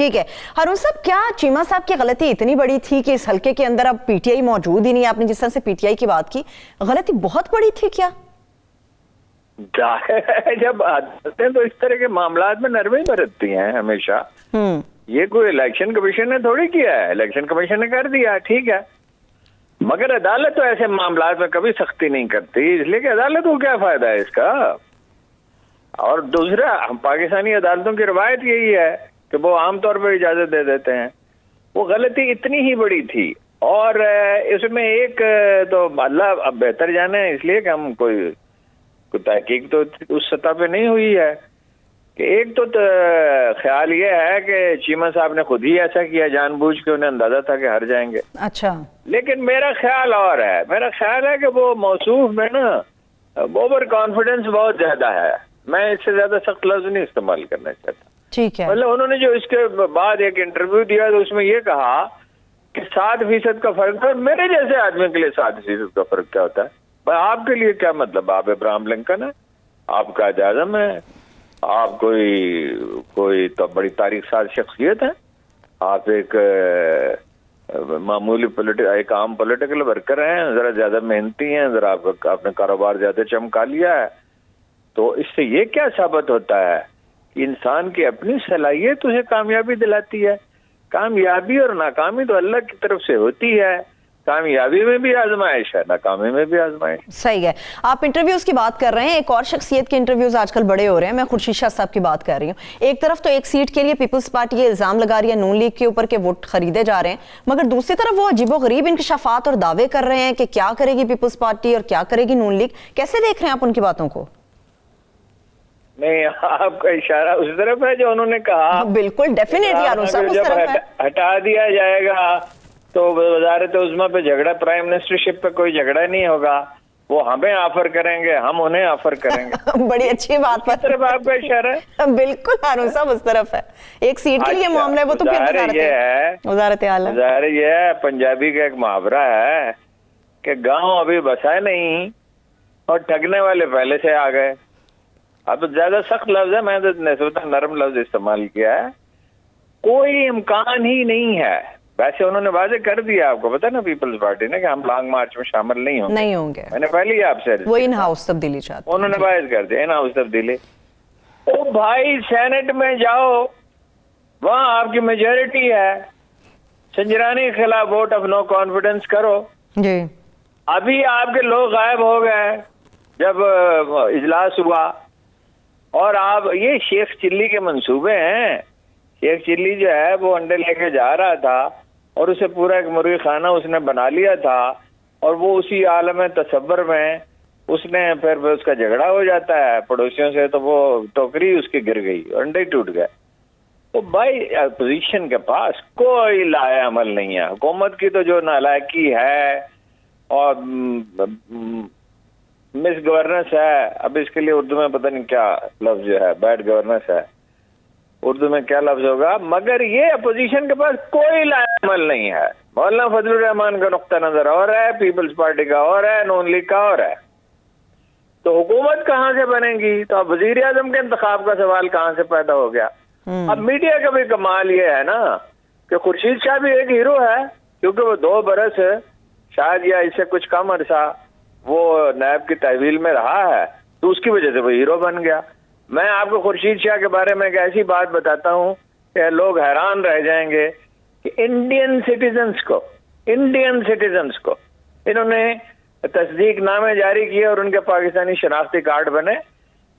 ٹھیک ہے ہارون صاحب، کیا چیمہ صاحب کی غلطی اتنی بڑی تھی کہ اس حلقے کے اندر اب پی ٹی آئی موجود ہی نہیں؟ آپ نے جس طرح سے پی ٹی آئی کی بات کی، غلطی بہت بڑی تھی کیا؟ جب آتے ہیں تو اس طرح کے معاملات میں نرمی برتتی ہیں ہمیشہ. یہ کوئی الیکشن کمیشن نے تھوڑی کیا ہے، الیکشن کمیشن نے کر دیا، ٹھیک ہے، مگر عدالت تو ایسے معاملات میں کبھی سختی نہیں کرتی، اس لیے کہ عدالت کو کیا فائدہ ہے اس کا. اور دوسرا، ہم پاکستانی عدالتوں کی روایت یہی ہے کہ وہ عام طور پر اجازت دے دیتے ہیں. وہ غلطی اتنی ہی بڑی تھی، اور اس میں ایک تو اللہ اب بہتر جانے، اس لیے کہ ہم کوئی تحقیق تو اس سطح پہ نہیں ہوئی ہے، کہ ایک تو خیال یہ ہے کہ چیمہ صاحب نے خود ہی ایسا کیا جان بوجھ کے، انہیں اندازہ تھا کہ ہار جائیں گے. اچھا، لیکن میرا خیال اور ہے، میرا خیال ہے کہ وہ موصوف میں نا اوور کانفیڈنس بہت زیادہ ہے. میں اس سے زیادہ سخت لفظ نہیں استعمال کرنا چاہتا. ٹھیک ہے، مطلب انہوں نے جو اس کے بعد ایک انٹرویو دیا تو اس میں یہ کہا کہ 7% کا فرق تھا. میرے جیسے آدمی کے لیے 7% کا فرق کیا ہوتا ہے؟ آپ کے لیے کیا مطلب؟ آپ ابراہم لنکن ہے، آپ قائد اعظم ہے، آپ کوئی تو بڑی تاریخ ساز شخصیت ہے، آپ ایک معمولی ایک عام پولیٹیکل ورکر ہیں، ذرا زیادہ محنتی ہیں، ذرا آپ نے کاروبار زیادہ چمکا لیا ہے. تو اس سے یہ کیا ثابت ہوتا ہے کہ انسان کی اپنی صلاحیت اسے کامیابی دلاتی ہے. کامیابی اور ناکامی تو اللہ کی طرف سے ہوتی ہے، کامیابی میں بھی آزمائش ہے، ناکامی میں بھی آزمائش. صحیح ہے. آپ انٹرویوز کی بات کر رہے ہیں، ایک اور شخصیت کے انٹرویوز آج کل بڑے ہو رہے ہیں. میں خورشید شاہ صاحب کی بات کر رہی ہوں. ایک طرف تو ایک سیٹ کے لیے پیپلز پارٹی یہ الزام لگا رہی ہے نون لیگ کے اوپر کہ ووٹ خریدے جا رہے ہیں، مگر دوسری طرف وہ عجیب و غریب انکشافات اور دعوے کر رہے ہیں کہ کیا کرے گی پیپلز پارٹی اور کیا کرے گی نون لیگ. کیسے دیکھ رہے ہیں آپ ان کی باتوں کو؟ نہیں، آپ کا اشارہ اس طرف ہے جو انہوں نے کہا. بالکل، ڈیفینیٹلی ہارون صاحب اس طرف ہے. ہٹا دیا جائے گا تو وزارت عظمیٰ پہ جھگڑا، پرائم منسٹرشپ پہ کوئی جھگڑا نہیں ہوگا، وہ ہمیں آفر کریں گے، ہم انہیں آفر کریں گے. بڑی اچھی بات ہے. اس طرف آپ کا اشارہ ہے. بالکل ہارون صاحب اس طرف ہے. ایک سیٹ کے لیے معاملہ ہے، وہ تو پھر وزارت اعلیٰ. ظاہر یہ ہے، پنجابی کا ایک محاورہ ہے کہ گاؤں ابھی بسا نہیں اور ٹھگنے والے پہلے سے آ گئے. اب زیادہ سخت لفظ ہے، میں تو نسبتاً نرم لفظ استعمال کیا ہے. کوئی امکان ہی نہیں ہے. ویسے انہوں نے واضح کر دیا، آپ کو پتا نا پیپلز پارٹی نے، کہ ہم لانگ مارچ میں شامل نہیں ہوں گے. میں نے پہلے ہی آپ سے وہ ان ہاؤس تبدیلی چاہتے ہیں، انہوں نے واضح کر دیا ان ہاؤس تبدیلی. او بھائی، سینٹ میں جاؤ، وہاں آپ کی میجورٹی ہے، سنجرانی کے خلاف ووٹ آف نو کانفیڈنس کرو. جی، ابھی آپ کے لوگ غائب ہو گئے جب اجلاس ہوا، اور آپ یہ شیخ چلی کے منصوبے ہیں. شیخ چلی جو ہے وہ انڈے لے کے جا رہا تھا اور اسے پورا ایک مرغی خانہ اس نے بنا لیا تھا، اور وہ اسی عالم تصور میں اس نے پھر اس کا جھگڑا ہو جاتا ہے پڑوسیوں سے، تو وہ ٹوکری اس کی گر گئی، انڈے ٹوٹ گئے. تو بھائی اپوزیشن کے پاس کوئی لایا عمل نہیں ہے. حکومت کی تو جو نالائکی ہے اور مس گورننس ہے، اب اس کے لیے اردو میں پتہ نہیں کیا لفظ جو ہے، بیڈ گورننس ہے، اردو میں کیا لفظ ہوگا، مگر یہ اپوزیشن کے پاس کوئی لایا عمل نہیں ہے. مولانا فضل الرحمان کا نقطہ نظر اور ہے، پیپلز پارٹی کا اور ہے، نون لیگ کا اور ہے. تو حکومت کہاں سے بنے گی؟ تو اب وزیر اعظم کے انتخاب کا سوال کہاں سے پیدا ہو گیا؟ اب میڈیا کا بھی کمال یہ ہے نا کہ خورشید شاہ بھی ایک ہیرو ہے، کیونکہ وہ 2 برس شاید یا اس سے کچھ کم عرصہ وہ نیب کی تحویل میں رہا ہے، تو اس کی وجہ سے وہ ہیرو بن گیا. میں آپ کو خورشید شاہ کے بارے میں ایک ایسی بات بتاتا ہوں کہ لوگ حیران رہ جائیں گے کہ انڈین سٹیزنز کو انہوں نے تصدیق نامے جاری کیے اور ان کے پاکستانی شناختی کارڈ بنے.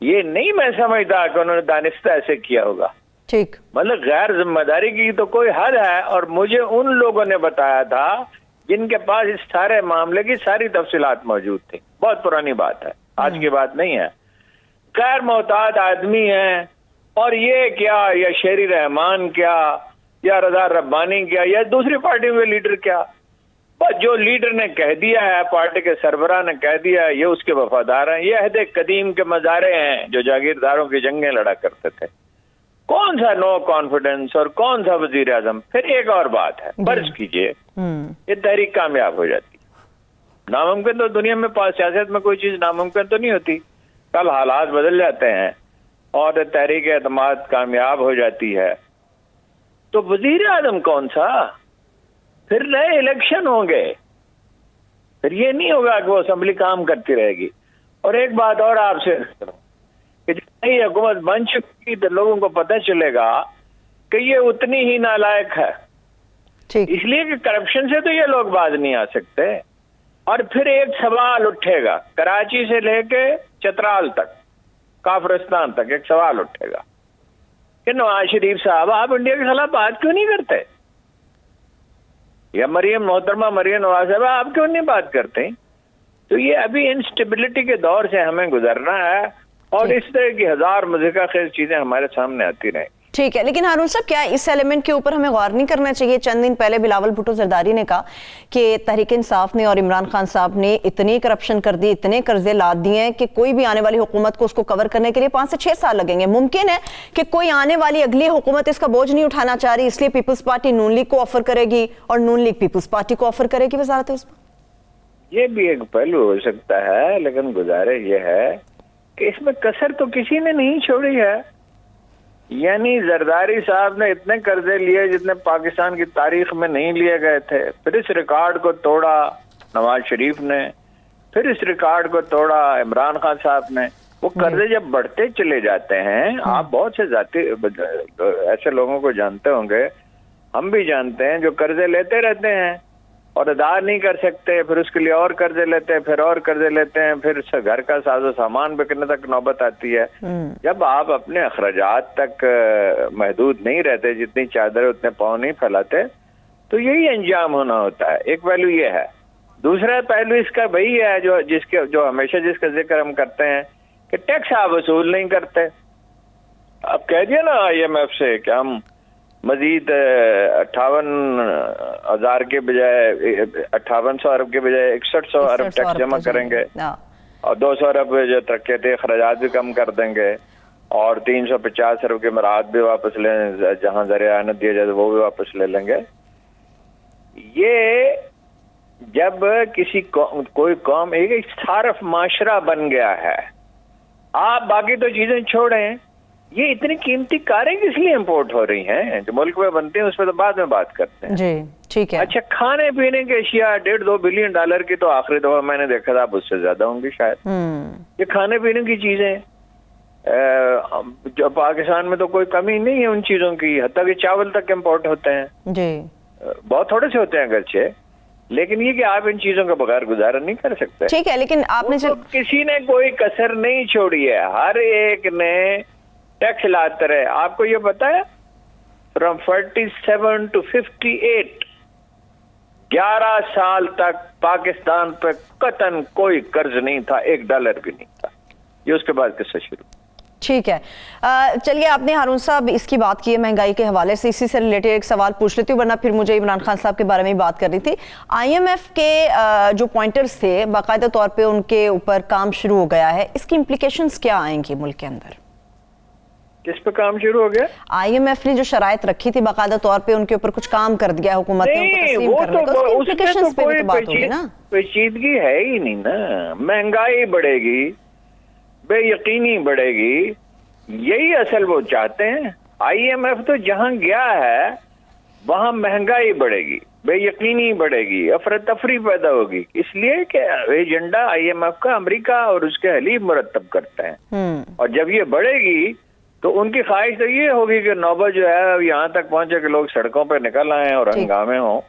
یہ نہیں میں سمجھتا کہ انہوں نے دانستہ ایسے کیا ہوگا. ٹھیک، مطلب غیر ذمہ داری کی تو کوئی حد ہے. اور مجھے ان لوگوں نے بتایا تھا جن کے پاس اس سارے معاملے کی ساری تفصیلات موجود تھی. بہت پرانی بات ہے، آج کی بات نہیں ہے. غیر محتاط آدمی ہیں، اور یہ کیا، یا شیری رحمان کیا، یا رضا ربانی کیا، یا دوسری پارٹیوں کے لیڈر کیا، بس جو لیڈر نے کہہ دیا ہے، پارٹی کے سربراہ نے کہہ دیا ہے، یہ اس کے وفادار ہیں. یہ عہد قدیم کے مظاہرے ہیں جو جاگیرداروں کی جنگیں لڑا کرتے تھے. کون سا نو کانفیڈنس اور کون سا وزیر اعظم؟ پھر ایک اور بات ہے، فرض کیجئے یہ تحریک کامیاب ہو جاتی. ناممکن تو دنیا میں سیاست میں کوئی چیز ناممکن تو نہیں ہوتی. کل حالات بدل جاتے ہیں اور تحریک اعتماد کامیاب ہو جاتی ہے. تو وزیر اعظم کون سا؟ پھر نئے الیکشن ہوں گے، پھر یہ نہیں ہوگا کہ وہ اسمبلی کام کرتی رہے گی۔ اور ایک بات اور آپ سے کہ جب یہ حکومت بن چکی تو لوگوں کو پتہ چلے گا کہ یہ اتنی ہی نالائق ہے، اس لیے کہ کرپشن سے تو یہ لوگ باز نہیں آ سکتے۔ اور پھر ایک سوال اٹھے گا، کراچی سے لے کے چترال تک، کافرستان تک ایک سوال اٹھے گا کہ نواز شریف صاحب آپ انڈیا کے خلاف بات کیوں نہیں کرتے؟ یا محترمہ مریم نواز صاحب آپ کیوں نہیں بات کرتے؟ تو یہ ابھی انسٹیبلٹی کے دور سے ہمیں گزرنا ہے، اور اس طرح کی ہزار مضحکہ خیز چیزیں ہمارے سامنے آتی رہیں۔ ٹھیک ہے، لیکن ہارون صاحب کیا اس ایلیمنٹ کے اوپر ہمیں غور نہیں کرنا چاہیے؟ چند دن پہلے بلاول بھٹو زرداری نے کہا کہ تحریک انصاف نے اور عمران خان صاحب نے اتنی کرپشن کر دی، اتنے قرضے لاد دیے ہیں کہ کوئی بھی آنے والی حکومت کو اس کو کور کرنے کے لیے 5 سے 6 سال لگیں گے۔ ممکن ہے کہ کوئی آنے والی اگلی حکومت اس کا بوجھ نہیں اٹھانا چاہ رہی، اس لیے پیپلز پارٹی نون لیگ کو آفر کرے گی اور نون لیگ پیپلز پارٹی کو آفر کرے گی وزارت عظمیٰ۔ یہ بھی ایک پہلو ہو سکتا ہے، لیکن گزارش یہ ہے کہ اس میں کسر تو کسی نے نہیں چھوڑی ہے۔ یعنی زرداری صاحب نے اتنے قرضے لیے جتنے پاکستان کی تاریخ میں نہیں لیے گئے تھے، پھر اس ریکارڈ کو توڑا نواز شریف نے، پھر اس ریکارڈ کو توڑا عمران خان صاحب نے۔ وہ قرضے جب بڑھتے چلے جاتے ہیں، آپ بہت سے ذاتی ایسے لوگوں کو جانتے ہوں گے، ہم بھی جانتے ہیں، جو قرضے لیتے رہتے ہیں اور ادا نہیں کر سکتے، پھر اس کے لیے اور قرضے لیتے ہیں، پھر اور قرضے لیتے ہیں، پھر گھر کا ساز و سامان بکنے تک نوبت آتی ہے۔ جب آپ اپنے اخراجات تک محدود نہیں رہتے، جتنی چادر اتنے پاؤں نہیں پھیلاتے، تو یہی انجام ہونا ہوتا ہے۔ ایک پہلو یہ ہے۔ دوسرا پہلو اس کا وہی ہے جو ہمیشہ جس کا ذکر ہم کرتے ہیں کہ ٹیکس آپ وصول نہیں کرتے۔ اب کہہ دیا نا IMF سے کہ ہم مزید 58,000 کے بجائے 5800 ارب کے بجائے 6100 ارب ٹیکس جمع کریں گے، اور 200 ارب جو ترقیاتی اخراجات بھی کم کر دیں گے، اور 350 ارب کے مراعات بھی واپس لیں، جہاں ذریعہ اعانت دیا جائے وہ بھی واپس لے لیں گے۔ یہ جب کوئی قوم ایک صارف معاشرہ بن گیا ہے، آپ باقی تو چیزیں چھوڑیں، یہ اتنی قیمتی کاریں کس لیے امپورٹ ہو رہی ہیں جو ملک میں بنتی ہیں؟ اس پہ تو بعد میں بات کرتے ہیں۔ جی ٹھیک ہے۔ اچھا، کھانے پینے کے اشیاء 1.5-2 بلین ڈالر کی تو آخری دفعہ میں نے دیکھا تھا، اب اس سے زیادہ ہوں گی شاید۔ یہ کھانے پینے کی چیزیں جو پاکستان میں تو کوئی کمی نہیں ہے ان چیزوں کی، حتیٰ کہ چاول تک امپورٹ ہوتے ہیں، جی بہت تھوڑے سے ہوتے ہیں اگرچہ، لیکن یہ کہ آپ ان چیزوں کا بغیر گزارا نہیں کر سکتے۔ ٹھیک ہے، لیکن آپ نے کسی نے کوئی کسر نہیں چھوڑی ہے، ہر ایک نے ٹیکس لاتے رہے۔ آپ کو یہ پتا ہے فرام 47 to 58 11 سال تک پاکستان پہ قطعاً کوئی قرض نہیں تھا، $1 بھی نہیں تھا۔ یہ اس کے بعد قصہ شروع۔ ٹھیک ہے، چلیے آپ نے ہارون صاحب اس کی بات کی ہے مہنگائی کے حوالے سے، اسی سے ریلیٹڈ ایک سوال پوچھ لیتی ہوں، ورنہ پھر مجھے عمران خان صاحب کے بارے میں بات کرنی تھی۔ IMF کے جو پوائنٹرز تھے باقاعدہ طور پہ ان کے اوپر کام شروع ہو گیا ہے، اس کی امپلیکیشنز کیا آئیں گی ملک کے اندر؟ کس پہ کام شروع ہو گیا؟ IMF نے جو شرائط رکھی تھی باقاعدہ طور پہ ان کے اوپر کچھ کام کر دیا حکومت نے ان کو تسلیم کرنے کا، اس کی امپلیکیشنز پہ بھی تو بات ہوگی نا۔ پیچیدگی ہے ہی نہیں نا، مہنگائی بڑھے گی، بے یقینی بڑھے گی، یہی اصل وہ چاہتے ہیں۔ IMF تو جہاں گیا ہے وہاں مہنگائی بڑھے گی، بے یقینی بڑھے گی، افراتفری پیدا ہوگی، اس لیے کہ ایجنڈا IMF کا امریکہ اور اس کے حلیف مرتب کرتے ہیں، اور جب یہ بڑھے گی تو ان کی خواہش تو یہ ہوگی کہ نوبت جو ہے یہاں تک پہنچے کہ لوگ سڑکوں پہ نکل آئیں اور ہنگامے ہوں۔